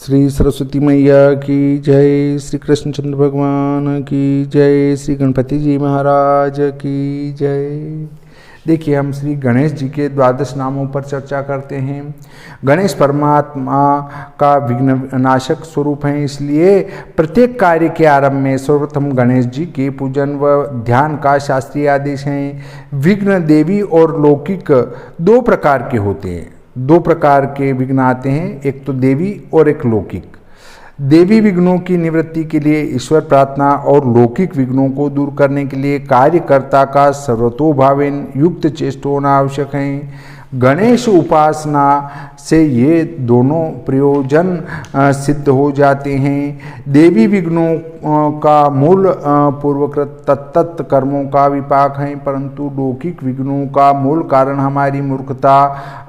श्री सरस्वती मैया की जय, श्री कृष्णचंद्र भगवान की जय, श्री गणपति जी महाराज की जय। देखिए, हम श्री गणेश जी के द्वादश नामों पर चर्चा करते हैं। गणेश परमात्मा का विघ्न नाशक स्वरूप हैं, इसलिए प्रत्येक कार्य के आरंभ में सर्वप्रथम गणेश जी के पूजन व ध्यान का शास्त्रीय आदेश है। विघ्न देवी और लौकिक दो प्रकार के होते हैं। दो प्रकार के विघ्न आते हैं, एक तो देवी और एक लौकिक। देवी विघ्नों की निवृत्ति के लिए ईश्वर प्रार्थना और लौकिक विघ्नों को दूर करने के लिए कार्यकर्ता का सर्वतोभावेन युक्त चेष्ट होना आवश्यक है। गणेश उपासना से ये दोनों प्रयोजन सिद्ध हो जाते हैं। देवी विघ्नों का मूल पूर्वकृत तत्त कर्मों का विपाक है, परंतु लौकिक विघ्नों का मूल कारण हमारी मूर्खता,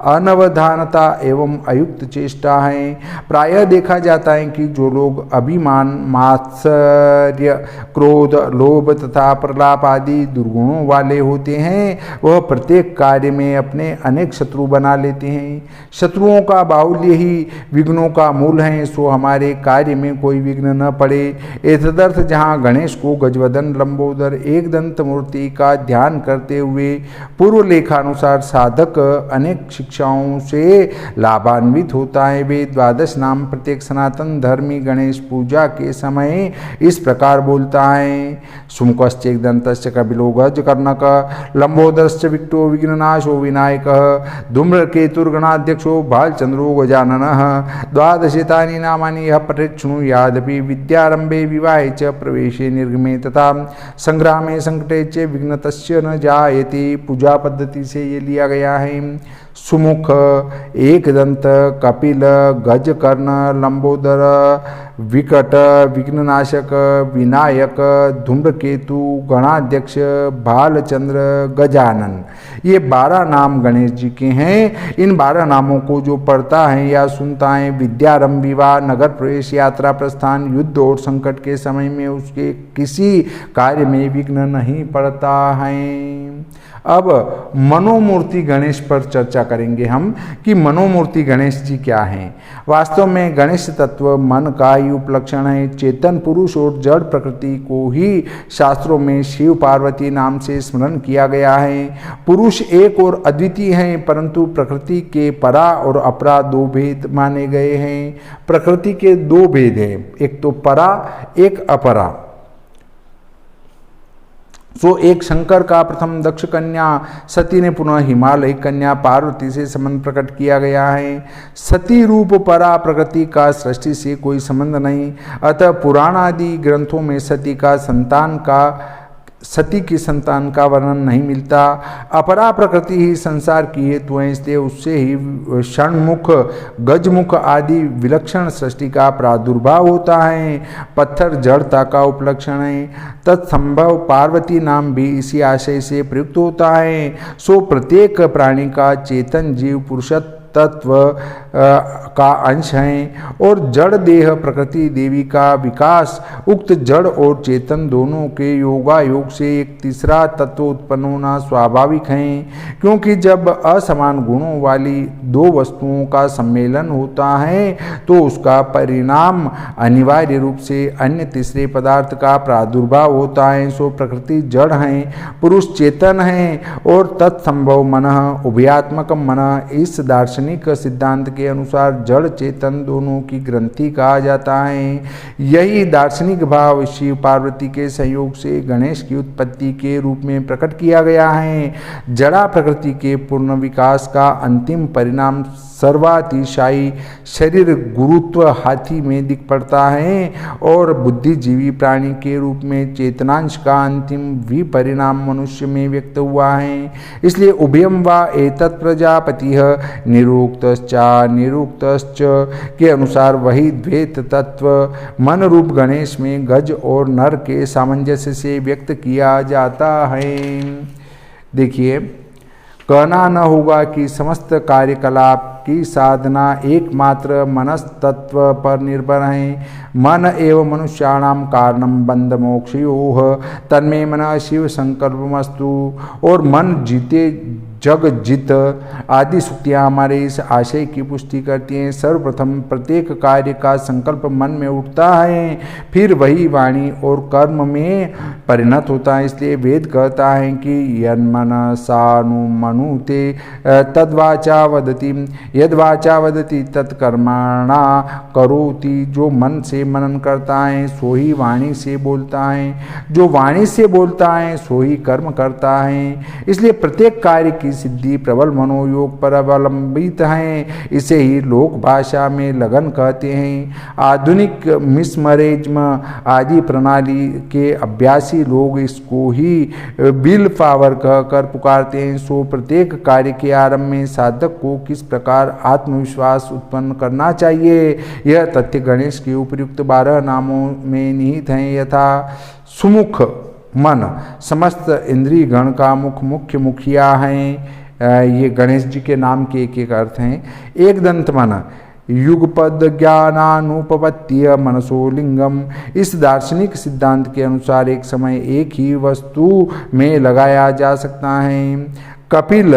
अनवधानता एवं अयुक्त चेष्टा है। प्रायः देखा जाता है कि जो लोग अभिमान, मात्सर्य, क्रोध, लोभ तथा प्रलाप आदि दुर्गुणों वाले होते हैं, वह प्रत्येक कार्य में अपने अनेक शत्रु बना लेते हैं। शत्रुओं का बाहुल्य ही विघ्नों का मूल है, सो हमारे कार्य में कोई विघ्न न पड़े। एतदर्थ जहाँ गणेश को गजवदन लंबोदर एक दंत मूर्ति का ध्यान करते हुए पूर्व लेखानुसार साधक अनेक शिक्षाओं से लाभान्वित होता है, वे द्वादश नाम प्रत्येक सनातन धर्मी गणेश पूजा के समय इस प्रकार बोलता है। सुमुखश्च एक दंतश्च कपिलो गज कर्णक, लंबोदरश्च विक्टो विघ्ननाशो विनायक, धूम्रकेतुर्गणाध्यक्षो भालचंद्रो गजाननः, द्वादशेतानि नामानि यः पठेत् शृणुयादपि विद्यारंभे विवाहे च प्रवेशे निर्गमे तथा संग्रामे संकटे च विघ्नतस्य न जायते। पूजा पद्धति से ये लिया गया है। सुमुख, एक दंत, कपिल, गज कर्ण, लंबोदर, विकट, विघ्ननाशक, विनायक, धूम्रकेतु, गणाध्यक्ष, भालचंद्र, गजानन, ये 12 नाम गणेश जी के हैं। इन 12 नामों को जो पढ़ता है या सुनता है, विद्यारंभ, विवाह, नगर प्रवेश, यात्रा प्रस्थान, युद्ध और संकट के समय में उसके किसी कार्य में विघ्न नहीं पड़ता है। अब मनोमूर्ति गणेश पर चर्चा करेंगे हम कि मनोमूर्ति गणेश जी क्या हैं। वास्तव में गणेश तत्व मन का ही उपलक्षण है। चेतन पुरुष और जड़ प्रकृति को ही शास्त्रों में शिव पार्वती नाम से स्मरण किया गया है। पुरुष एक और अद्वितीय हैं, परंतु प्रकृति के परा और अपरा दो भेद माने गए हैं। प्रकृति के दो भेद हैं, एक तो परा, एक अपरा। सो एक शंकर का प्रथम दक्ष कन्या सती ने पुनः हिमालय कन्या पार्वती से संबंध प्रकट किया गया है। सती रूप परा प्रकृति का सृष्टि से कोई संबंध नहीं, अतः पुराण आदि ग्रंथों में सती की संतान का वर्णन नहीं मिलता। अपरा प्रकृति ही संसार की हेतु है, इसलिए उससे ही षण्मुख, गजमुख आदि विलक्षण सृष्टि का प्रादुर्भाव होता है। पत्थर जड़ता का उपलक्षण है, तत्संभव पार्वती नाम भी इसी आशय से प्रयुक्त होता है। सो प्रत्येक प्राणी का चेतन जीव पुरुषत्व तत्व का अंश हैं और जड़ देह प्रकृति देवी का विकास। उक्त जड़ और चेतन दोनों के योगायोग से एक तीसरा तत्व उत्पन्न होना स्वाभाविक है, क्योंकि जब असमान गुणों वाली दो वस्तुओं का सम्मेलन होता है तो उसका परिणाम अनिवार्य रूप से अन्य तीसरे पदार्थ का प्रादुर्भाव होता है। सो प्रकृति जड़ है, पुरुष चेतन है और तत्संभव मन, उभयात्मक मन, इस दार्शनिक सिद्धांत के अनुसार जड़ चेतन दोनों की ग्रंथि कहा जाता है। यही दार्शनिक भाव शिव पार्वती के संयोग से गणेश की उत्पत्ति के रूप में प्रकट किया गया है। जड़ा प्रकृति के पूर्ण विकास का अंतिम परिणाम सर्वातिशायी शरीर गुरुत्व हाथी में दिख पड़ता है और बुद्धिजीवी प्राणी के रूप में चेतनांश का अंतिम विपरिणाम मनुष्य में व्यक्त हुआ है। इसलिए उभयम वा एतत् प्रजापतिः निरुक्तश्च के अनुसार वही द्वैत तत्व मन रूप गणेश में गज और नर के सामंजस्य से व्यक्त किया जाता है। देखिए, कहना न होगा कि समस्त कार्यकलाप की साधना एकमात्र मनस्तत्व पर निर्भर है। मन एवं मनुष्याणाम कारणम बंध मोक्षयोः तन्मे मन शिव संकल्पमस्तु। और मन जीते जगजित आदि सूक्तियाँ हमारे इस आशय की पुष्टि करती हैं। सर्वप्रथम प्रत्येक कार्य का संकल्प मन में उठता है, फिर वही वाणी और कर्म में परिणत होता है। इसलिए वेद कहता है कि यन्मनसानुमनुते तद्वाचा वदति, यद्वाचा वदति तत्कर्मणा करोति। जो मन से मनन करता है सो ही वाणी से बोलता है, जो वाणी से बोलता है सो ही कर्म करता है। इसलिए प्रत्येक कार्य की सिद्धि प्रबल मनोयोग पर अवलंबित है। इसे ही लोक भाषा में लगन कहते हैं। आधुनिक मिसमरेज्म आदि प्रणाली के अभ्यासी लोग इसको ही विल पावर कहकर पुकारते हैं। सो प्रत्येक कार्य के आरंभ में साधक को किस प्रकार आत्मविश्वास उत्पन्न करना चाहिए, यह तथ्य गणेश के उपयुक्त 12 नामों में निहित हैं। यथा सुमुख मन समस्त इंद्रिय गण का मुख्य मुखिया हैं। ये गणेश जी के नाम के एक एक अर्थ हैं। एक दंत मन युगपद ज्ञानानुपपत्ति मनसो लिंगम। इस दार्शनिक सिद्धांत के अनुसार एक समय एक ही वस्तु में लगाया जा सकता है। कपिल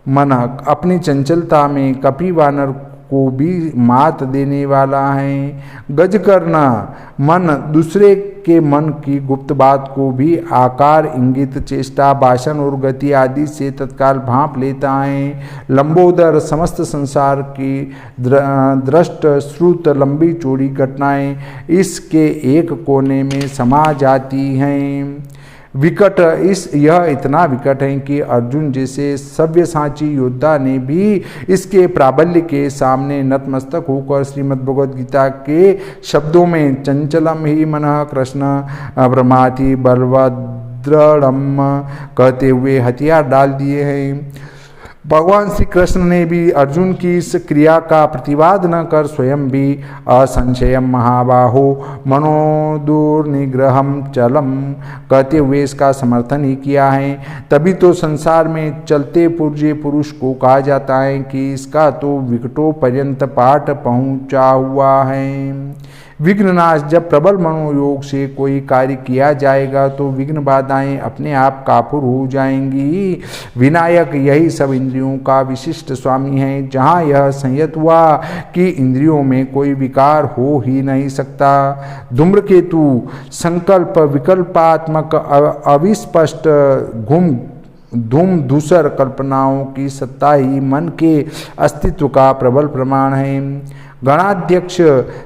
मन अपनी चंचलता में कपि वानर को भी मात देने वाला है। गजकर्ण मन दूसरे के मन की गुप्त बात को भी आकार, इंगित, चेष्टा, भाषण और गति आदि से तत्काल भांप लेता है। लंबोदर समस्त संसार की दृष्ट श्रुत लंबी चौड़ी घटनाएं इसके एक कोने में समा जाती हैं। विकट यह इतना विकट है कि अर्जुन जैसे सव्यसाची योद्धा ने भी इसके प्राबल्य के सामने नतमस्तक होकर श्रीमद् भगवद गीता के शब्दों में चंचलम ही मनः कृष्ण ब्रह्माति बलवद्रढ़म कहते हुए हथियार डाल दिए हैं। भगवान श्री कृष्ण ने भी अर्जुन की इस क्रिया का प्रतिवाद न कर स्वयं भी असंशयम महाबाहो मनोदुर्निग्रहम चलम कहते हुए इसका समर्थन ही किया है। तभी तो संसार में चलते पुर्जे पुरुष को कहा जाता है कि इसका तो विकटों पर्यंत पाठ पहुंचा हुआ है। विघ्ननाश जब प्रबल मनोयोग से कोई कार्य किया जाएगा तो विघ्न बाधाएं अपने आप काफुर हो जाएंगी। विनायक यही सब इंद्रियों का विशिष्ट स्वामी है। जहाँ यह संयत हुआ कि इंद्रियों में कोई विकार हो ही नहीं सकता। धूम्रकेतु संकल्प विकल्पात्मक अविस्पष्ट धूम दूसर कल्पनाओं की सत्ता ही मन के अस्तित्व का प्रबल प्रमाण है। गणाध्यक्ष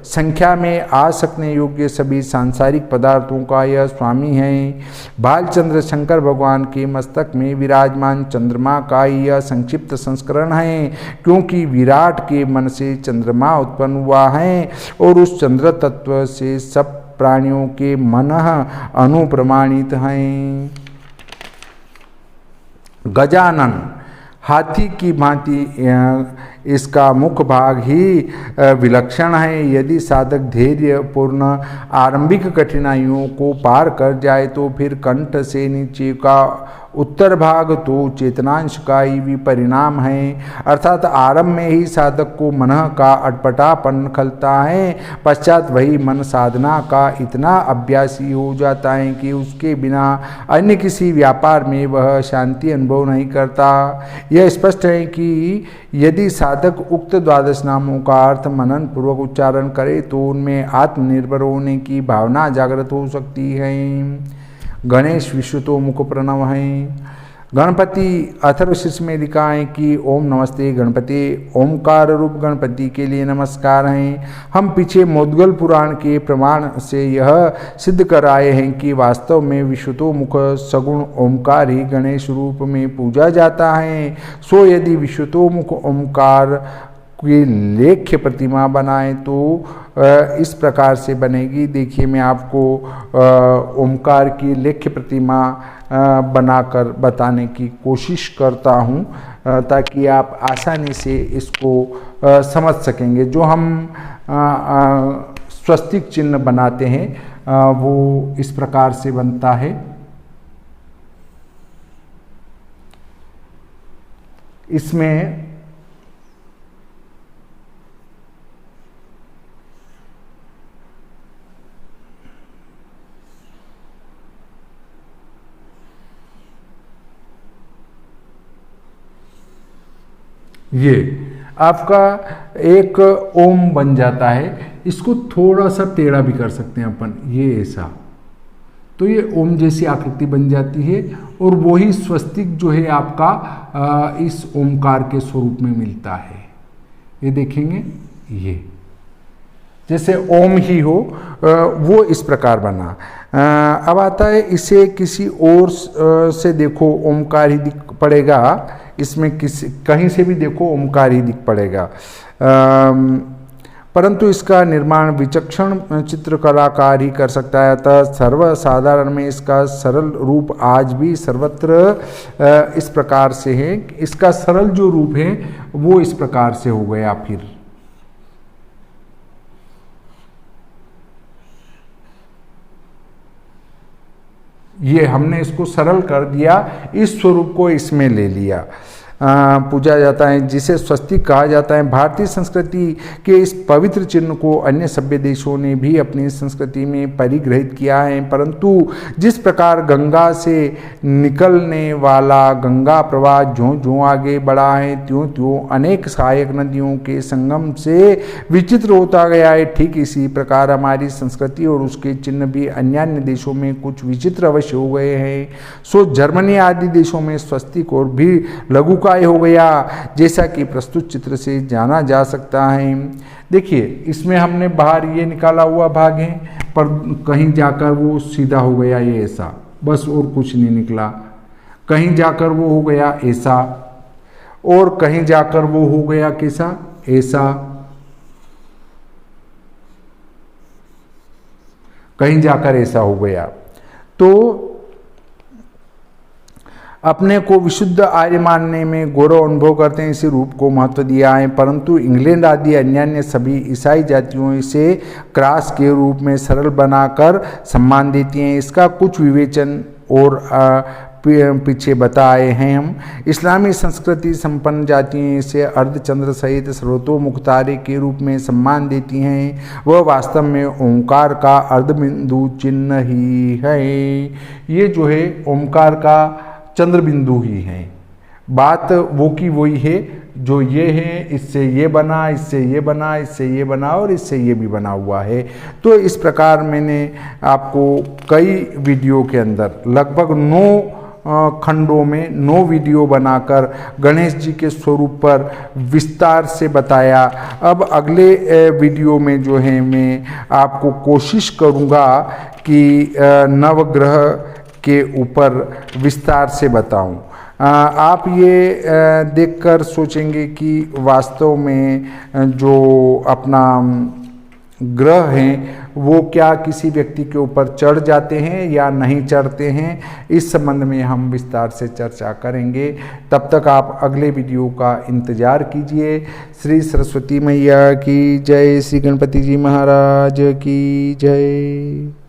संख्या में आ सकने योग्य सभी सांसारिक पदार्थों का यह स्वामी है। बालचंद्र शंकर भगवान के मस्तक में विराजमान चंद्रमा का यह संक्षिप्त संस्करण है, क्योंकि विराट के मन से चंद्रमा उत्पन्न हुआ है और उस चंद्र तत्व से सब प्राणियों के मन अनुप्रमाणित हैं। गजानन हाथी की भांति इसका मुख भाग ही विलक्षण है। यदि साधक धैर्य पूर्ण आरंभिक कठिनाइयों को पार कर जाए तो फिर कंठ से नीचे का उत्तर भाग तो चेतनांश का ही भी परिणाम है। अर्थात आरंभ में ही साधक को मन का अटपटापन खलता है, पश्चात वही मन साधना का इतना अभ्यासी हो जाता है कि उसके बिना अन्य किसी व्यापार में वह शांति अनुभव नहीं करता। यह स्पष्ट है कि यदि साधक उक्त 12 नामों का अर्थ मनन पूर्वक उच्चारण करे तो उनमें आत्मनिर्भर होने की भावना जागृत हो सकती है। गणेश विश्वतो मुख प्रणव है। गणपति अथर्वशीर्ष में लिखा है कि ओम नमस्ते गणपति, ओमकार रूप गणपति के लिए नमस्कार हैं। हम पीछे मोदगल पुराण के प्रमाण से यह सिद्ध कर आए हैं कि वास्तव में विश्वतोमुख सगुण ओमकार ही गणेश रूप में पूजा जाता है। सो यदि विश्वतोमुख ओमकार की लेख्य प्रतिमा बनाए तो इस प्रकार से बनेगी। देखिए मैं आपको ओमकार की लेख्य प्रतिमा बनाकर बताने की कोशिश करता हूँ ताकि आप आसानी से इसको समझ सकेंगे। जो हम स्वस्तिक चिन्ह बनाते हैं वो इस प्रकार से बनता है। इसमें ये आपका एक ओम बन जाता है। इसको थोड़ा सा टेढ़ा भी कर सकते हैं अपन, ये ऐसा, तो ये ओम जैसी आकृति बन जाती है और वही स्वस्तिक जो है आपका इस ओमकार के स्वरूप में मिलता है। ये देखेंगे, ये जैसे ओम ही हो वो इस प्रकार बना। अब आता है इसे किसी और से देखो ओमकार ही दिख पड़ेगा, इसमें किसी कहीं से भी देखो ओमकार ही दिख पड़ेगा, परंतु इसका निर्माण विचक्षण चित्रकलाकार ही कर सकता है। अतः सर्वसाधारण में इसका सरल रूप आज भी सर्वत्र इस प्रकार से है। इसका सरल जो रूप है वो इस प्रकार से हो गया। फिर ये हमने इसको सरल कर दिया, इस स्वरूप को इसमें ले लिया, पूजा जाता है, जिसे स्वस्तिक कहा जाता है। भारतीय संस्कृति के इस पवित्र चिन्ह को अन्य सभ्य देशों ने भी अपनी संस्कृति में परिग्रहित किया है, परंतु जिस प्रकार गंगा से निकलने वाला गंगा प्रवाह ज्यों ज्यों आगे बढ़ा है त्यों त्यों अनेक सहायक नदियों के संगम से विचित्र होता गया है, ठीक इसी प्रकार हमारी संस्कृति और उसके चिन्ह भी अन्य देशों में कुछ विचित्र अवश्य हो गए हैं। सो जर्मनी आदि देशों में स्वस्तिक और भी लघु हो गया, जैसा कि प्रस्तुत चित्र से जाना जा सकता है। देखिए, इसमें हमने बाहर ये निकाला हुआ भाग है, पर कहीं जाकर वो सीधा हो गया, ये ऐसा, बस और कुछ नहीं निकला। कहीं जाकर वो हो गया ऐसा, और कहीं जाकर वो हो गया कैसा, ऐसा, कहीं जाकर ऐसा हो गया। तो अपने को विशुद्ध आर्य मानने में गौरव अनुभव करते हैं, इसी रूप को महत्व दिया है, परंतु इंग्लैंड आदि अन्य सभी ईसाई जातियों इसे क्रॉस के रूप में सरल बनाकर सम्मान देती हैं। इसका कुछ विवेचन और पीछे बताए हैं हम। इस्लामी संस्कृति संपन्न जातियाँ इसे अर्धचंद्र सहित सर्वतोमुख तारे के रूप में सम्मान देती हैं। वह वास्तव में ओंकार का अर्धबिंदु चिन्ह ही है। ये जो है ओंकार का चंद्र बिंदु ही है। बात वो की वही है, जो ये है, इससे ये बना, इससे ये बना, इससे ये बना और इससे ये भी बना हुआ है। तो इस प्रकार मैंने आपको कई वीडियो के अंदर लगभग 9 खंडों में 9 वीडियो बनाकर गणेश जी के स्वरूप पर विस्तार से बताया। अब अगले वीडियो में जो है मैं आपको कोशिश करूँगा कि नवग्रह के ऊपर विस्तार से बताऊं। आप ये देखकर सोचेंगे कि वास्तव में जो अपना ग्रह हैं वो क्या किसी व्यक्ति के ऊपर चढ़ जाते हैं या नहीं चढ़ते हैं, इस संबंध में हम विस्तार से चर्चा करेंगे। तब तक आप अगले वीडियो का इंतज़ार कीजिए। श्री सरस्वती मैया की जय, श्री गणपति जी महाराज की जय।